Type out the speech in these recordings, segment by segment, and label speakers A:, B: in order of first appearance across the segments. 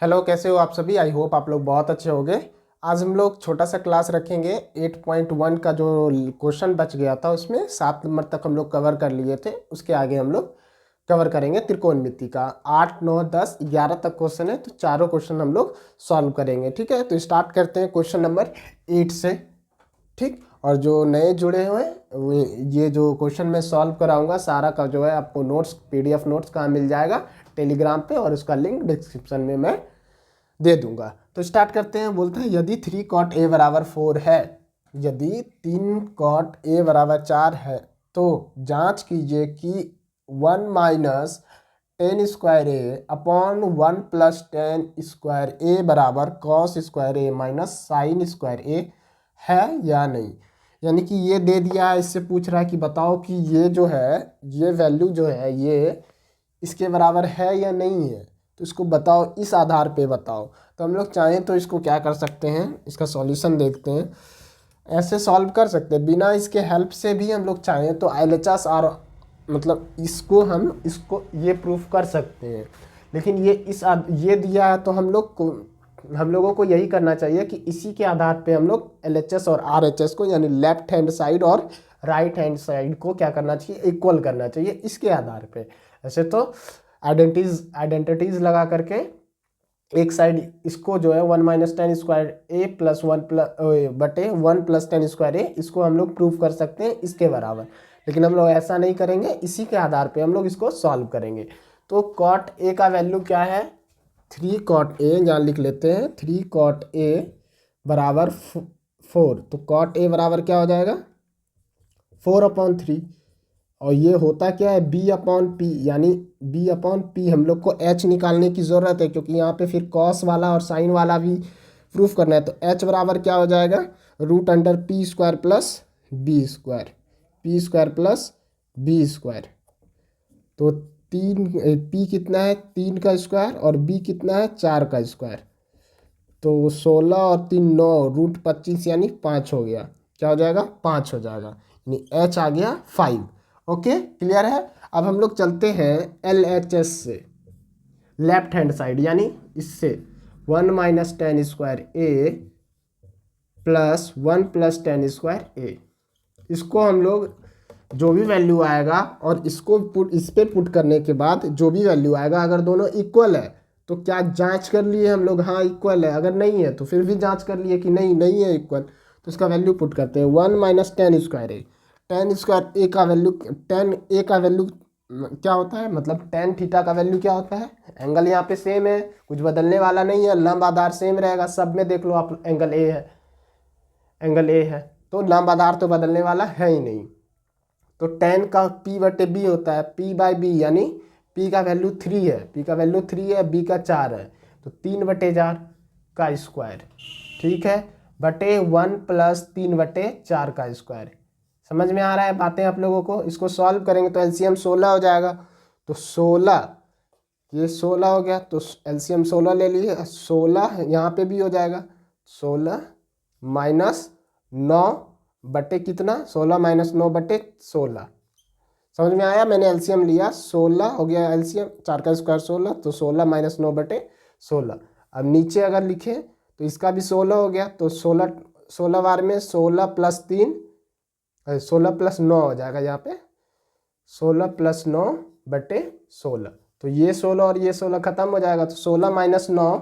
A: Hello, कैसे हो आप सभी। आई होप आप लोग बहुत अच्छे होंगे। आज हम लोग छोटा सा क्लास रखेंगे। 8.1 का जो क्वेश्चन बच गया था उसमें 7 नंबर तक हम लोग कवर कर लिए थे। उसके आगे हम लोग कवर करेंगे त्रिकोणमिति का। 8, 9, 10, 11 तक क्वेश्चन है, तो चारों क्वेश्चन हम लोग सॉल्व करेंगे। ठीक है, तो स्टार्ट करते हैं क्वेश्चन नंबर 8 से। ठीक, और जो नए जुड़े हुए हैं ये जो क्वेश्चन मैं सॉल्व कराऊंगा सारा का जो है आपको नोट्स, पीडीएफ नोट्स कहाँ मिल जाएगा, टेलीग्राम पे, और उसका लिंक डिस्क्रिप्शन में मैं दे दूंगा। तो स्टार्ट करते हैं। बोलते हैं यदि 3 cot a बराबर 4 है, यदि 3 cot a बराबर 4 है, तो जांच कीजिए कि 1 माइनस टेन स्क्वायर ए अपॉन 1 प्लस टेन स्क्वायर ए बराबर कॉस स्क्वायर ए माइनस साइन स्क्वायर ए है या नहीं। यानी कि ये दे दिया है, इससे पूछ रहा है कि बताओ कि ये जो है, ये वैल्यू जो है ये इसके बराबर है या नहीं है। तो इसको बताओ, इस आधार पे बताओ। तो हम लोग चाहें तो इसको क्या कर सकते हैं, इसका सॉल्यूशन देखते हैं। ऐसे सॉल्व कर सकते हैं, बिना इसके हेल्प से भी हम लोग चाहें तो एलएचएस और मतलब इसको ये प्रूफ कर सकते हैं। लेकिन ये दिया है तो हम लोगों को यही करना चाहिए कि इसी के आधार पे हम लोग एलएचएस और आरएचएस को, यानी लेफ्ट हैंड साइड और राइट हैंड साइड को क्या करना चाहिए, इक्वल करना चाहिए इसके आधार पे। ऐसे तो आइडेंटिटीज लगा करके एक साइड इसको जो है 1 माइनस टेन स्क्वायर ए प्लस 1 प्लस बटे 1 प्लस टेन स्क्वायर ए, इसको हम लोग प्रूव कर सकते हैं इसके बराबर। लेकिन हम लोग ऐसा नहीं करेंगे, इसी के आधार पे हम लोग इसको सॉल्व करेंगे। तो कॉट ए का वैल्यू क्या है, 3 cot ए, यहाँ लिख लेते हैं 3 cot ए बराबर 4। तो cot ए बराबर क्या हो जाएगा, 4/3। और ये होता क्या है, बी अपॉन पी, यानी बी अपॉन पी। हम लोग को एच निकालने की ज़रूरत है, क्योंकि यहाँ पे फिर कॉस वाला और साइन वाला भी प्रूफ करना है। तो एच बराबर क्या हो जाएगा, root under P square plus B square, P square plus B square. तो पी कितना है, 3 का स्क्वायर, और बी कितना है, 4 का स्क्वायर। तो 16 और 3 9, रूट 25 यानी 5 हो गया। क्या हो जाएगा, 5 हो जाएगा, यानी एच आ गया 5। ओके, क्लियर है। अब हम लोग चलते हैं एल एच एस से, लेफ्ट हैंड साइड, यानी इससे 1 माइनस टेन स्क्वायर ए प्लस 1 प्लस टेन स्क्वायर ए। इसको हम लोग जो भी वैल्यू आएगा और इसको इस पे पुट करने के बाद जो भी वैल्यू आएगा, अगर दोनों इक्वल है तो क्या जांच कर लिए हम लोग, हाँ इक्वल है। अगर नहीं है तो फिर भी जांच कर लिए कि नहीं है इक्वल, तो इसका वैल्यू पुट करते हैं। 1 माइनस टेन स्क्वायर ए, टेन स्क्वायर ए का वैल्यू, टेन ए का वैल्यू क्या होता है, मतलब टेन थीटा का वैल्यू क्या होता है। एंगल यहाँ पे सेम है, कुछ बदलने वाला नहीं है, लंब आधार सेम रहेगा सब में। देख लो आप, एंगल ए है, एंगल ए है, तो लंब आधार तो बदलने वाला है ही नहीं। तो टेन का पी बटे बी होता है, पी बाई बी, यानी पी का वैल्यू 3 है, पी का वैल्यू 3 है, बी का 4 है, तो 3/4 का स्क्वायर, ठीक है, बटे 1 प्लस 3/4 का स्क्वायर। समझ में आ रहा है बातें आप लोगों को। इसको सॉल्व करेंगे तो एलसीएम 16 हो जाएगा। तो 16, ये 16 हो गया, तो एलसीएम 16 ले लिए, 16 यहाँ पे भी हो जाएगा। 16 माइनस 9 बटे कितना, 16 माइनस 9 बटे 16। समझ में आया, मैंने एलसीएम लिया, 16 हो गया एलसीएम, 4 का स्क्वायर 16, तो 16 माइनस 9 बटे 16। अब नीचे अगर लिखे तो इसका भी 16 हो गया, तो 16 बार में 16 प्लस 3, 16 प्लस 9 हो जाएगा यहाँ पे, 16 प्लस 9 बटे 16। तो ये 16 और ये 16 खत्म हो जाएगा, तो 16 माइनस 9,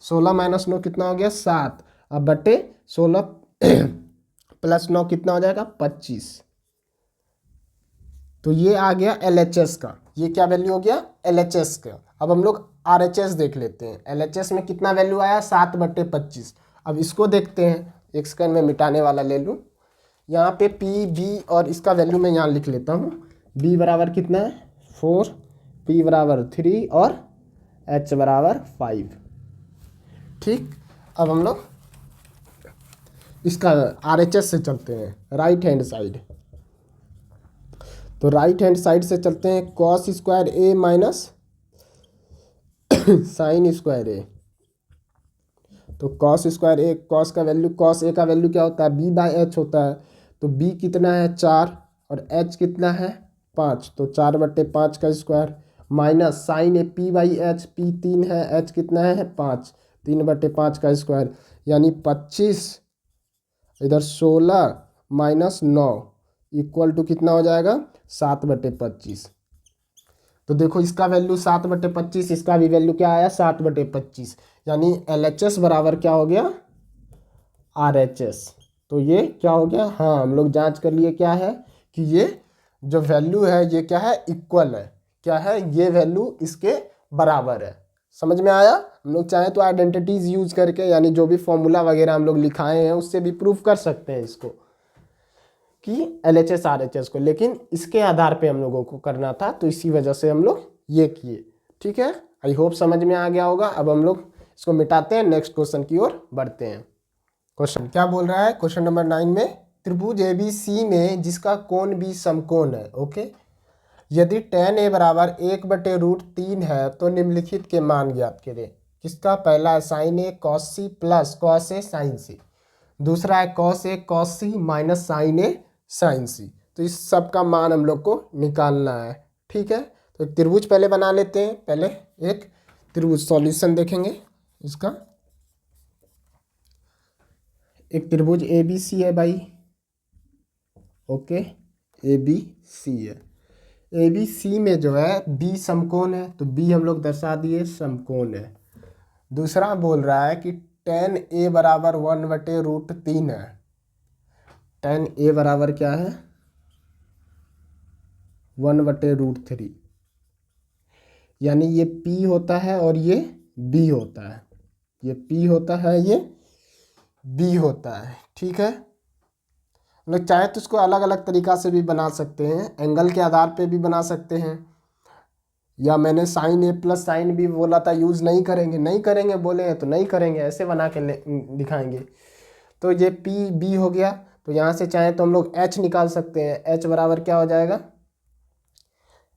A: 16 माइनस 9 कितना हो गया, 7। अब बटे 16 प्लस 9 कितना हो जाएगा, 25। तो ये आ गया एलएचएस का, ये क्या वैल्यू हो गया, एलएचएस का। अब हम लोग आरएचएस देख लेते हैं। एलएचएस में कितना वैल्यू आया, 7/25। अब इसको देखते हैं, एक सेकंड में मिटाने वाला ले लूँ। यहाँ पे पी बी और इसका वैल्यू मैं यहाँ लिख लेता हूँ। बी बराबर कितना है, 4, पी बराबर 3 और एच बराबर 5। ठीक, अब हम लोग इसका आरएचएस से चलते हैं, राइट हैंड साइड। तो राइट हैंड साइड से चलते हैं, कॉस स्क्वायर ए माइनस साइन स्क्वायर ए। तो कॉस स्क्वायर ए, कॉस का वैल्यू, कॉस ए का वैल्यू क्या होता है, बी बाई एच होता है। तो बी कितना है, 4, और एच कितना है, 5, तो 4/5 का square. Minus sine A P by H, P 3 है, एच कितना है 5, 3/5 का स्क्वायर यानी 25, इधर 16 माइनस 9 इक्वल टू कितना हो जाएगा 7/25। तो देखो इसका वैल्यू 7/25, इसका भी वैल्यू क्या आया 7/25, यानी LHS बराबर क्या हो गया RHS। तो ये क्या हो गया, हाँ हम लोग जांच कर लिए क्या है कि ये जो वैल्यू है ये क्या है इक्वल है, क्या है ये वैल्यू इसके बराबर है। समझ में आया। हम लोग चाहें तो आइडेंटिटीज यूज करके यानी जो भी फॉर्मूला वगैरह हम लोग लिखाए हैं उससे भी प्रूफ कर सकते हैं इसको कि LHS RHS को, लेकिन इसके आधार पे हम लोगों को करना था तो इसी वजह से हम लोग ये किए। ठीक है, आई होप समझ में आ गया होगा। अब हम लोग इसको मिटाते हैं, नेक्स्ट क्वेश्चन की ओर बढ़ते हैं। क्वेश्चन क्या बोल रहा है, क्वेश्चन नंबर 9 में त्रिभुज ABC में जिसका कोण भी समकोण है। ओके, यदि tan A बराबर 1/√3 है तो निम्नलिखित के मान ज्ञात करें। किसका, पहला है sine A cos C plus cos A sin C, दूसरा है cos A cos C minus sine A sin C। तो इस सब का मान हम लोग को निकालना है। ठीक है, तो एक त्रिभुज पहले बना लेते हैं। पहले एक त्रिभुज सॉल्यूशन देखेंगे इसका। एक त्रिभुज ABC है भाई। ओके, ABC है, ABC में जो है B समकोण है, तो B हम लोग दर्शा दिए समकोण है। दूसरा बोल रहा है कि tan A बराबर 1/√3 है। tan A बराबर क्या है 1/√3, यानी ये P होता है और ये B होता है, ये P होता है ये B होता है। ठीक है, हम लोग चाहे तो इसको अलग अलग तरीका से भी बना सकते हैं, एंगल के आधार पे भी बना सकते हैं, या मैंने sine A plus sine B बोला था यूज़ नहीं करेंगे, नहीं करेंगे बोले हैं तो नहीं करेंगे, ऐसे बना के दिखाएंगे। तो ये B हो गया, तो यहाँ से चाहे तो हम लोग H निकाल सकते हैं। H बराबर क्या हो जाएगा,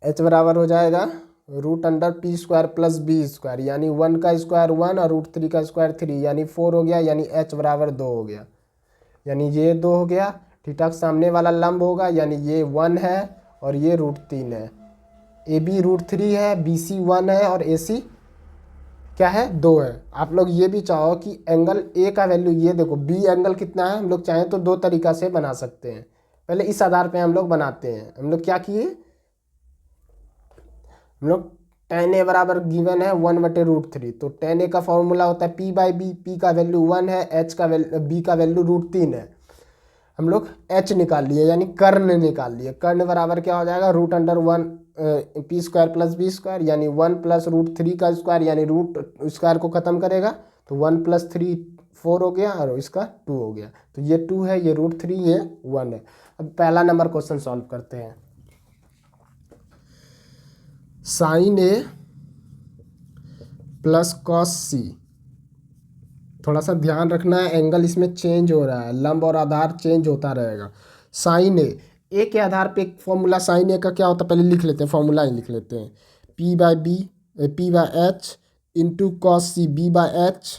A: H बराबर हो जाएगा √P² प्लस B², यानी 1 का स्क्वायर 1 और √3 का स्क्वायर 3, यानी 4 हो गया, यानी H बराबर 2 हो गया, यानी ये 2 हो गया। थीटा के सामने वाला लंब होगा, यानी ये 1 है और ये √3 है। AB √3 है, BC 1 है और AC क्या है 2 है। आप लोग ये भी चाहो कि एंगल A का वैल्यू, ये देखो B एंगल कितना है, हम लोग चाहें तो दो तरीका से बना सकते हैं। पहले इस आधार पे हम लोग बनाते हैं। हम लोग क्या किए, हम लोग tan A बराबर गिवन है 1/√3, तो tan A का फॉर्मूला होता है P/B, P का वैल्यू 1 है, H का B का वैल्यू √3 है। हम लोग H निकाल लिए, यानी कर्ण निकाल लिए। कर्ण बराबर क्या हो जाएगा √1 P² प्लस B², यानी 1 प्लस √3 का स्क्वायर, यानी रूट स्क्वायर को खत्म करेगा तो 1 + 3 4 हो गया और इसका 2 हो गया। तो ये 2 है, ये √3, ये 1 है। अब पहला नंबर क्वेश्चन सॉल्व करते हैं। Sine A plus cos C, थोड़ा सा ध्यान रखना है, एंगल इसमें चेंज हो रहा है, लंब और आधार चेंज होता रहेगा। साइन A के आधार पे एक फॉर्मूला साइन A का क्या होता है पहले लिख लेते हैं, फॉर्मूला ही लिख लेते हैं। P/H into cos C, B/H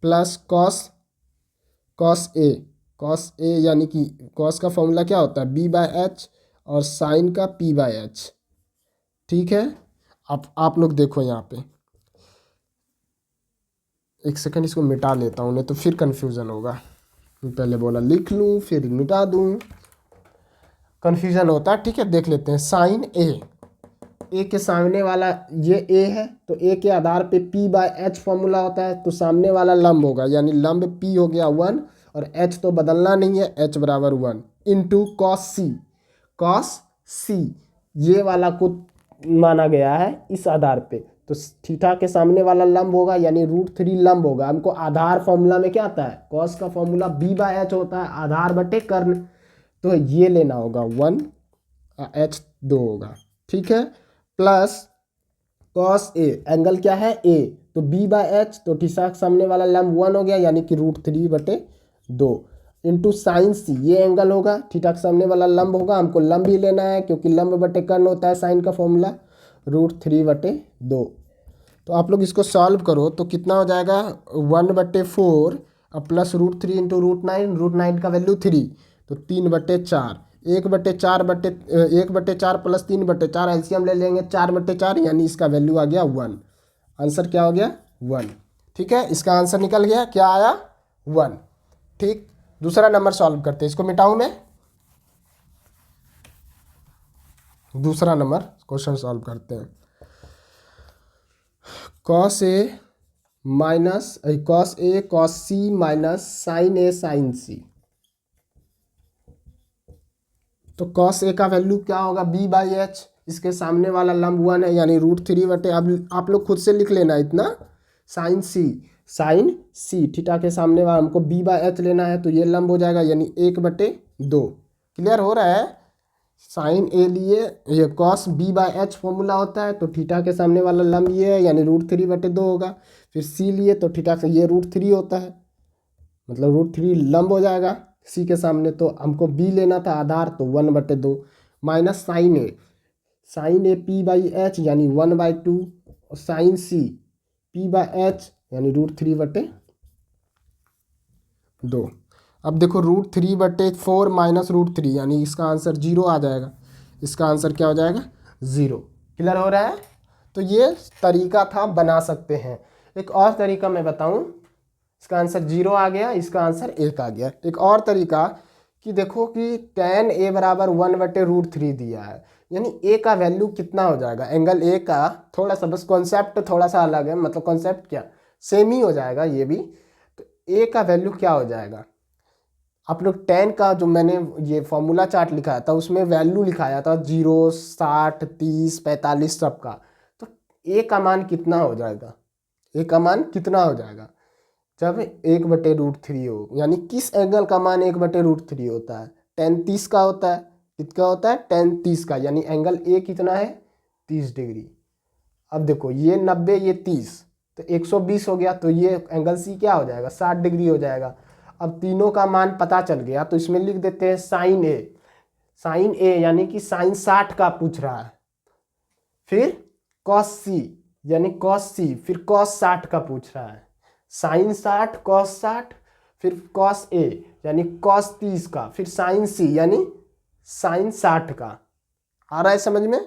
A: plus cos A, यानी कि cos का फॉर्मूला क्या होता है B/H और साइन का P/H। ठीक है, आप लोग देखो यहाँ पे, एक सेकंड इसको मिटा लेता हूँ, नहीं तो फिर कन्फ्यूज़न होगा। पहले बोला लिख लूँ फिर मिटा दूँ, कन्फ्यूज़न होता है। ठीक है, देख लेते हैं। साइन A के सामने वाला ये A है, तो A के आधार पे P/H फॉर्मूला होता है, तो सामने वाला लंब होगा, यानी लंब P हो गया 1 और H तो बदलना नहीं है, H बराबर 1 इंटू cos C ये वाला को माना गया है इस आधार पे, तो थीटा के सामने वाला लंब होगा, यानी √3 लंब होगा। हमको आधार फॉर्मूला में क्या आता है, cos का फॉर्मूला B/H होता है, आधार बटे कर्ण, तो ये लेना होगा 1, H 2 होगा। ठीक है, प्लस cos A, एंगल क्या है A, तो B/H, तो थीटा के सामने वाला लंब 1 हो गया, यानी कि √3/2 इंटू साइन C, ये एंगल होगा, थीटा के सामने वाला लंब होगा, हमको लंब ही लेना है क्योंकि लंब बटे कर्ण होता है साइन का फॉर्मूला, √3/2। तो आप लोग इसको सॉल्व करो तो कितना हो जाएगा 1/4 और प्लस √3 इंटू √9, √9 का वैल्यू 3, तो 3/4 1/4 प्लस 3/4 एलसीएम ले लेंगे 4/4, यानी इसका वैल्यू आ गया 1। आंसर क्या हो गया 1। ठीक है, इसका आंसर निकल गया, क्या आया 1। ठीक, दूसरा नंबर सॉल्व करते हैं, इसको मिटाऊं मैं। दूसरा नंबर क्वेश्चन सॉल्व करते हैं। Cos A cos C minus sine A sign सी। तो कॉस ए का वैल्यू क्या होगा b/h, इसके सामने वाला लंब 1 है यानी √3/, अब आप लोग खुद से लिख लेना इतना। साइन सी थीटा के सामने वाला हमको b/h लेना है, तो ये लंब हो जाएगा यानी 1/2। क्लियर हो रहा है। साइन ए लिए ये कॉस b/h फॉर्मूला होता है, तो थीटा के सामने वाला लंब ये है यानी √3/2 होगा। फिर सी लिए तो थीटा से ये √3 होता है, मतलब √3 लंब हो जाएगा सी के सामने, तो हमको बी लेना था आधार, तो 1/2 माइनस साइन ए p/h यानी 1/2 और साइन सी p/h यानी √3/2। अब देखो √3/4 माइनस √3 यानी इसका आंसर 0 आ जाएगा। इसका आंसर क्या हो जाएगा 0। क्लियर हो रहा है। तो ये तरीका था, बना सकते हैं। एक और तरीका मैं बताऊं, इसका आंसर 0 आ गया, इसका आंसर 1 आ गया। एक और तरीका कि देखो कि tan a बराबर 1/√3 दिया है, यानी a का वैल्यू कितना हो जाएगा। एंगल a का थोड़ा सा बस कॉन्सेप्ट थोड़ा सा अलग है, मतलब कॉन्सेप्ट क्या सेम ही हो जाएगा ये भी। तो a का वैल्यू क्या हो जाएगा, आप लोग tan का जो मैंने ये फॉर्मूला चार्ट लिखाया था उसमें वैल्यू लिखाया था 0, 60, 30, 45 सबका। तो a का मान कितना हो जाएगा, a का मान कितना हो जाएगा जब 1/√3 हो, यानी किस एंगल का मान 1/√3 होता है, tan 30 का होता है। कितना होता है tan 30 का, यानी एंगल ए कितना है 30 डिग्री। अब देखो ये 90 ये 30 तो 120 हो गया, तो ये एंगल सी क्या हो जाएगा 60 डिग्री हो जाएगा। अब तीनों का मान पता चल गया, तो इसमें लिख देते हैं साइन ए यानी कि साइन 60 का पूछ रहा है। फिर कॉस सी यानी कॉस सी, फिर कॉस 60 का पूछ रहा है। साइन 60 कॉस 60, फिर कॉस ए यानी कॉस 30 का, फिर साइन सी यानी साइन 60 का। आ रहा है समझ में।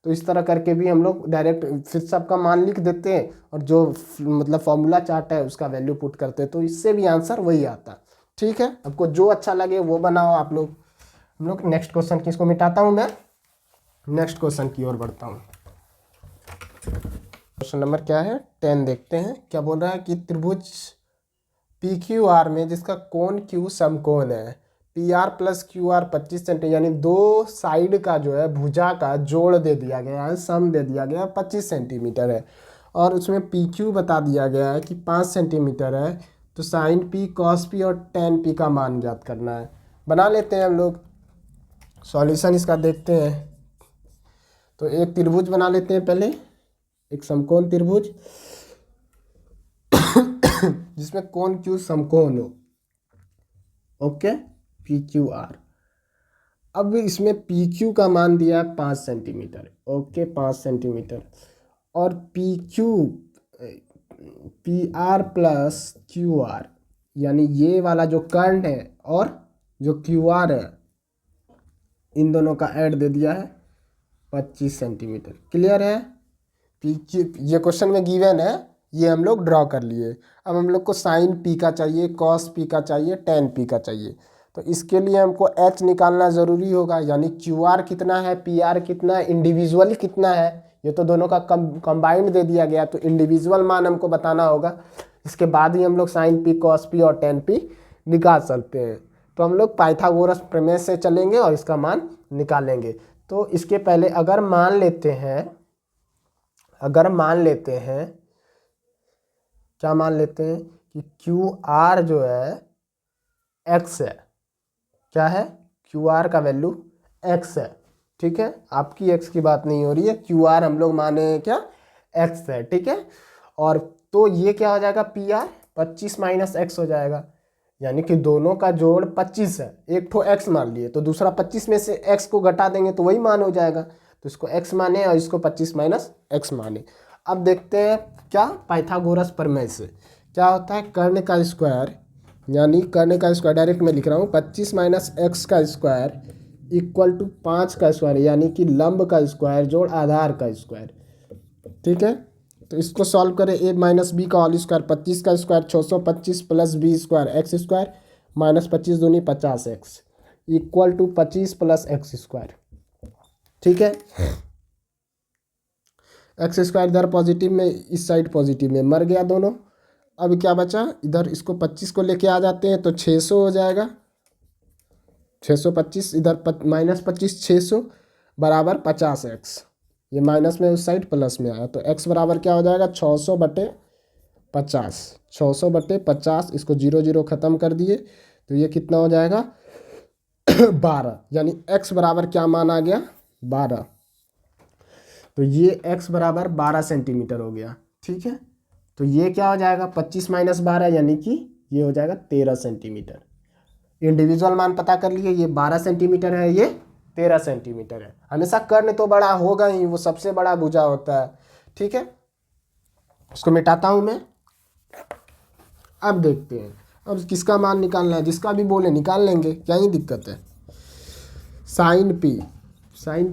A: तो इस तरह करके भी हम लोग डायरेक्ट फिर सबका मान लिख देते हैं और जो मतलब फॉर्मूला चार्ट है उसका वैल्यू पुट करते हैं, तो इससे भी आंसर वही आता। ठीक है, आपको जो अच्छा लगे वो बनाओ आप लोग। हम लोग नेक्स्ट क्वेश्चन की, इसको मिटाता हूँ मैं, नेक्स्ट क्वेश्चन की ओर बढ़ता हूँ। क्वेश्चन नंबर क्या है 10 देखते हैं। क्या बोल रहा है कि त्रिभुज PQR में जिसका कोण Q समकोण है, PR प्लस QR 25 सेंटीमीटर, यानी दो साइड का जो है भुजा का जोड़ दे दिया गया है, सम दे दिया गया है 25 सेंटीमीटर है, और उसमें PQ बता दिया गया है कि 5 सेंटीमीटर है। तो साइन P cos P और tan P का मान ज्ञात करना है। बना लेते हैं हम लोग, सॉल्यूशन इसका देखते हैं। तो एक त्रिभुज बना लेते हैं पहले, एक समकोण त्रिभुज जिसमें कोण Q समकोण हो। Okay, PQR। अब इसमें PQ का मान दिया है 5 सेंटीमीटर। ओके 5 सेंटीमीटर, और PR प्लस QR यानी ये वाला जो कर्ण है और जो QR है, इन दोनों का ऐड दे दिया है 25 सेंटीमीटर। क्लियर है। PQ ये क्वेश्चन में गिवन है, ये हम लोग ड्रॉ कर लिए। अब हम लोग को साइन P का चाहिए, कॉस P का चाहिए, tan P का चाहिए। तो इसके लिए हमको H निकालना ज़रूरी होगा, यानी QR कितना है, PR कितना है, इंडिविजुअल कितना है। ये तो दोनों का कंबाइंड दे दिया गया, तो इंडिविजुअल मान हमको बताना होगा। इसके बाद ही हम लोग साइन P cos P और tan P निकाल सकते हैं। तो हम लोग पाइथागोरस प्रमेय से चलेंगे और इसका मान निकालेंगे। तो इसके पहले अगर मान लेते हैं क्या मान लेते हैं कि QR जो है x है। क्या है, QR का वैल्यू x है। ठीक है, आपकी x की बात नहीं हो रही है, QR हम लोग माने क्या x है। ठीक है, और तो ये क्या हो जाएगा PR 25 माइनस x हो जाएगा, यानी कि दोनों का जोड़ 25 है। एक ठो x मान लिए तो दूसरा 25 में से x को घटा देंगे तो वही मान हो जाएगा। तो इसको x माने और इसको 25 माइनस x माने। अब देखते हैं क्या पाइथागोरस प्रमेय से क्या होता है। कर्ण का स्क्वायर, यानी कर्ण का स्क्वायर डायरेक्ट मैं लिख रहा हूँ 25 माइनस x का स्क्वायर इक्वल टू 5 का स्क्वायर यानी कि लंब का स्क्वायर जोड़ आधार का स्क्वायर। ठीक है, तो इसको सॉल्व करें। ए माइनस बी का होल स्क्वायर 25 का square 625 plus B square X square minus 25 दूनी 50 X equal to 25 plus X square. ठीक है, एक्स स्क्वायर इधर पॉजिटिव में, इस साइड पॉजिटिव में, मर गया दोनों। अब क्या बचा, इधर इसको 25 को लेके आ जाते हैं तो 600 हो जाएगा। 625 इधर माइनस 25 600 बराबर 50 एक्स। ये माइनस में उस साइड प्लस में आया तो एक्स बराबर क्या हो जाएगा 600/50। 600/50 इसको 0 0 ख़त्म कर दिए तो ये कितना हो जाएगा 12। यानी एक्स बराबर क्या मान आ गया 12। तो ये x बराबर 12 सेंटीमीटर हो गया। ठीक है, तो ये क्या हो जाएगा 25 माइनस 12 यानी कि ये हो जाएगा 13 सेंटीमीटर। इंडिविजुअल मान पता कर लिए, ये 12 सेंटीमीटर है, ये 13 सेंटीमीटर है। हमेशा कर्ण तो बड़ा होगा ही, वो सबसे बड़ा भुजा होता है। ठीक है, उसको मिटाता हूँ मैं। अब देखते हैं, अब किसका मान निकालना है, जिसका भी बोले निकाल लेंगे, क्या ही दिक्कत है। साइन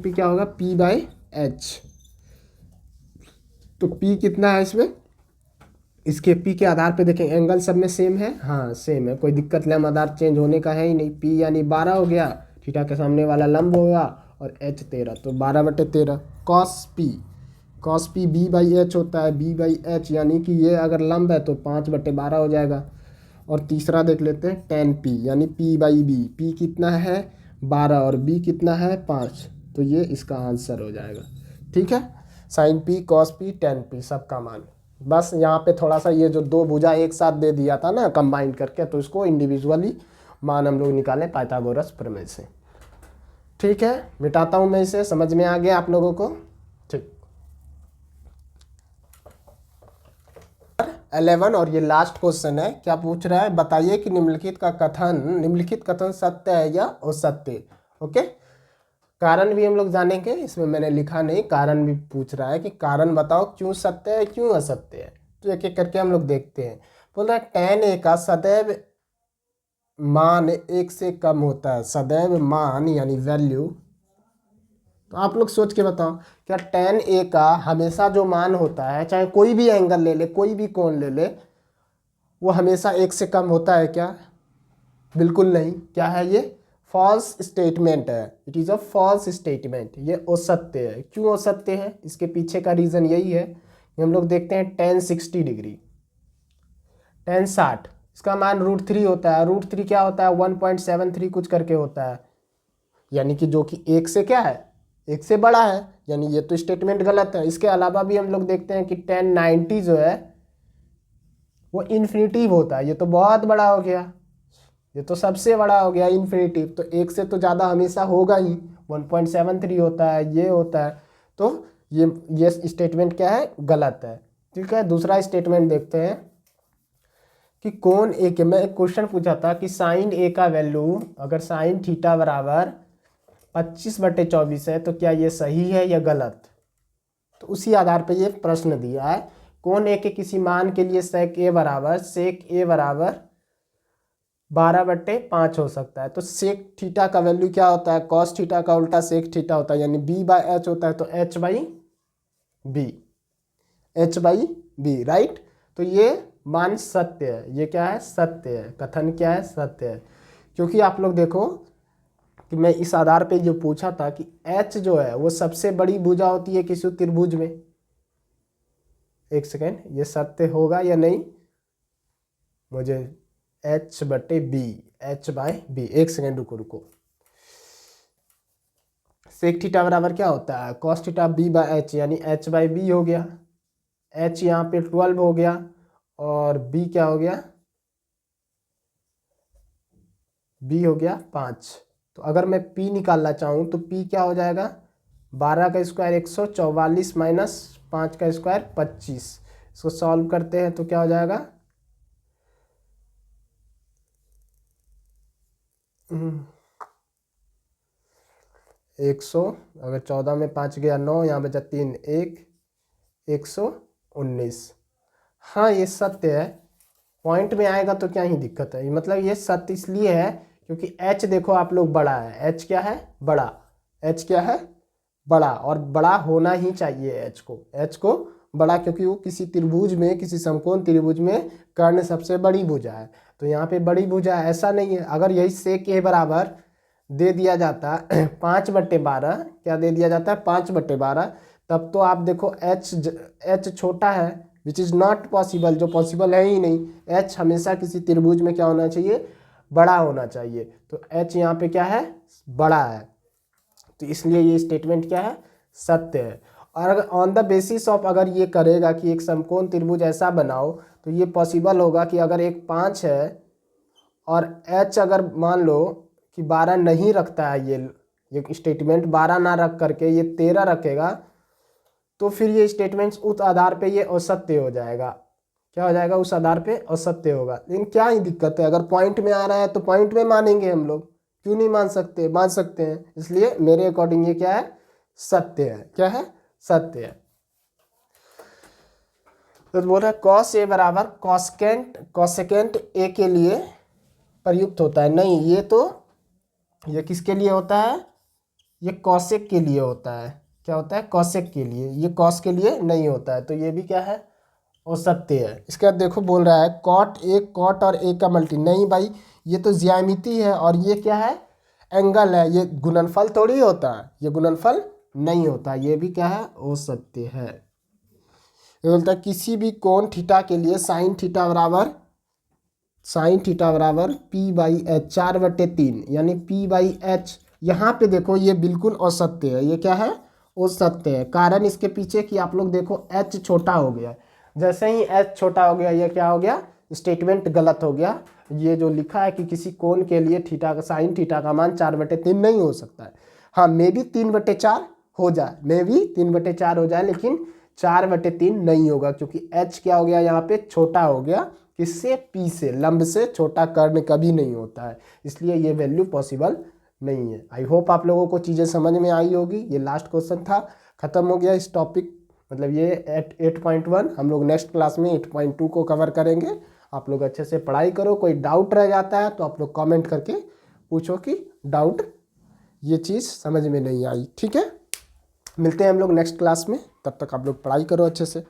A: पी क्या होगा p/h। तो p कितना है इसमें, इसके p के आधार पे देखें, एंगल सब में सेम है, हाँ सेम है, कोई दिक्कत नहीं, आधार चेंज होने का है ही नहीं। p यानी 12 हो गया, थीटा के सामने वाला लंब होगा और h 13, तो 12/13। कॉस p b/h होता है, b/h यानी कि ये अगर लंब है तो 5/12 हो जाएगा। और तीसरा देख लेते हैं tan p यानी p/b। p कितना है 12 और b कितना है 5, तो ये इसका आंसर हो जाएगा। ठीक है, sine p cos p tan p सबका मान। बस यहाँ पे थोड़ा सा ये जो दो भुजा एक साथ दे दिया था ना कंबाइन करके, तो इसको इंडिविजुअली मान हम लोग निकालें पाइथागोरस प्रमेय से। ठीक है, मिटाता हूँ मैं इसे, समझ में आ गया आप लोगों को। ठीक, 11 और ये लास्ट क्वेश्चन है। क्या पूछ रहा है, बताइए कि निम्नलिखित कथन सत्य है या असत्य। ओके, कारण भी हम लोग जानेंगे, इसमें मैंने लिखा नहीं, कारण भी पूछ रहा है कि कारण बताओ क्यों सत्य है क्यों असत्य है। तो एक एक करके हम लोग देखते हैं। बोल रहा है tan a का सदैव मान 1 से कम होता है, सदैव मान यानी वैल्यू। तो आप लोग सोच के बताओ, क्या tan a का हमेशा जो मान होता है, चाहे कोई भी एंगल ले ले, कोई भी कोण ले ले, वो हमेशा 1 से कम होता है क्या? बिल्कुल नहीं। क्या है ये? फॉल्स स्टेटमेंट है। It is a false statement, ये असत्य है। क्यों असत्य है, इसके पीछे का रीज़न यही है कि हम लोग देखते हैं tan 60 डिग्री, tan 60, इसका मान √3 होता है। √3 क्या होता है 1.73 कुछ करके होता है, यानी कि जो कि 1 से क्या है 1 से बड़ा है, यानी ये तो स्टेटमेंट गलत है। इसके अलावा भी हम लोग देखते हैं कि tan 90 जो है वो इन्फिनिटिव होता है, ये तो बहुत बड़ा हो गया, ये तो सबसे बड़ा हो गया इन्फिनिटिव, तो 1 से तो ज़्यादा हमेशा होगा ही, 1.73 होता है, ये होता है। तो ये स्टेटमेंट क्या है गलत है। ठीक है, दूसरा स्टेटमेंट देखते हैं कि कोण ए के, मैं एक क्वेश्चन पूछा था कि साइन ए का वैल्यू अगर साइन थीटा बराबर 25/24 है तो क्या ये सही है या गलत। तो उसी आधार पर ये प्रश्न दिया है। कोण ए के किसी मान के लिए सेक ए बराबर 12/5 हो सकता है। तो सेक थीटा का वैल्यू क्या होता है, कॉस थीटा का उल्टा सेक थीटा होता है, यानी b/h होता है, तो h/b राइट। तो ये मान सत्य है, ये क्या है सत्य है, कथन क्या है सत्य है। क्योंकि आप लोग देखो कि मैं इस आधार पे जो पूछा था कि h जो है वो सबसे बड़ी भुजा होती है किसी त्रिभुज में। एक सेकेंड, ये सत्य होगा या नहीं, मुझे h/b, एक सेकेंड रुको। सेक थीटा बराबर क्या होता है कॉस थीटा b/h, यानी h/b हो गया। h यहाँ पे 12 हो गया और b क्या हो गया, b हो गया 5। तो अगर मैं p निकालना चाहूँ तो p क्या हो जाएगा 12 का स्क्वायर 144 माइनस 5 का स्क्वायर 25। इसको सॉल्व करते हैं तो क्या हो जाएगा 100, अगर 14 में 5 गया 9, यहाँ बचा 3 119। हाँ ये सत्य है, पॉइंट में आएगा तो क्या ही दिक्कत है। मतलब ये सत्य इसलिए है क्योंकि एच देखो आप लोग बड़ा है, एच क्या है बड़ा, एच क्या है बड़ा, और बड़ा होना ही चाहिए एच को बड़ा, क्योंकि वो किसी त्रिभुज में, किसी समकोण त्रिभुज में कर्ण सबसे बड़ी भुजा है। तो यहाँ पे बड़ी भुजा है, ऐसा नहीं है। अगर यही सेक ए बराबर दे दिया जाता 5/12, क्या दे दिया जाता है 5/12, तब तो आप देखो एच छोटा है, विच इज़ नॉट पॉसिबल, जो पॉसिबल है ही नहीं। एच हमेशा किसी त्रिभुज में क्या होना चाहिए, बड़ा होना चाहिए। तो एच यहाँ पे क्या है बड़ा है, तो इसलिए ये स्टेटमेंट क्या है सत्य है। और अगर ऑन द बेसिस ऑफ अगर ये करेगा कि एक समकोण त्रिभुज ऐसा बनाओ, तो ये पॉसिबल होगा कि अगर एक 5 है और एच अगर मान लो कि 12 नहीं रखता है, ये स्टेटमेंट 12 ना रख करके ये 13 रखेगा, तो फिर ये स्टेटमेंट्स उस आधार पे ये असत्य हो जाएगा। क्या हो जाएगा, उस आधार पे असत्य होगा। लेकिन क्या ही दिक्कत है, अगर पॉइंट में आ रहा है तो पॉइंट में मानेंगे हम लोग, क्यों नहीं मान सकते, मान सकते हैं। इसलिए मेरे अकॉर्डिंग ये क्या है सत्य है, क्या है सत्य है। तो बोल रहा है कॉस ए बराबर कॉसेकेंट ए के लिए प्रयुक्त होता है। नहीं, ये किसके लिए होता है, ये कॉसेक के लिए होता है। क्या होता है कॉसेक के लिए, ये कॉस के लिए नहीं होता है। तो ये भी क्या है असत्य है। इसके बाद देखो बोल रहा है कॉट और ए का मल्टी, नहीं भाई ये तो ज्यामिति है, और ये क्या है एंगल है, ये गुणनफल थोड़ी होता है, ये गुणनफल नहीं होता। ये भी क्या है असत्य है। ये बोलता है किसी भी कोण थीटा के लिए साइन थीटा बराबर p/h 4/3, यानी p/h। यहाँ पे देखो ये बिल्कुल असत्य है, ये क्या है असत्य है। कारण इसके पीछे कि आप लोग देखो h छोटा हो गया, जैसे ही h छोटा हो गया ये क्या हो गया स्टेटमेंट गलत हो गया। ये जो लिखा है कि किसी कोण के लिए थीटा का साइन थीटा का मान 4/3 नहीं हो सकता है। हाँ मे भी 3/4 हो जाए, मे भी 3/4 हो जाए, लेकिन 4/3 नहीं होगा, क्योंकि h क्या हो गया यहाँ पे छोटा हो गया, किससे p से, लंब से छोटा कर्ण कभी नहीं होता है, इसलिए ये वैल्यू पॉसिबल नहीं है। आई होप आप लोगों को चीज़ें समझ में आई होगी। ये लास्ट क्वेश्चन था, खत्म हो गया इस टॉपिक, मतलब ये 8.1। हम लोग नेक्स्ट क्लास में 8.2 को कवर करेंगे। आप लोग अच्छे से पढ़ाई करो, कोई डाउट रह जाता है तो आप लोग कमेंट करके पूछो कि डाउट ये चीज़ समझ में नहीं आई, ठीक है। मिलते हैं हम लोग नेक्स्ट क्लास में, तब तक आप लोग पढ़ाई करो अच्छे से।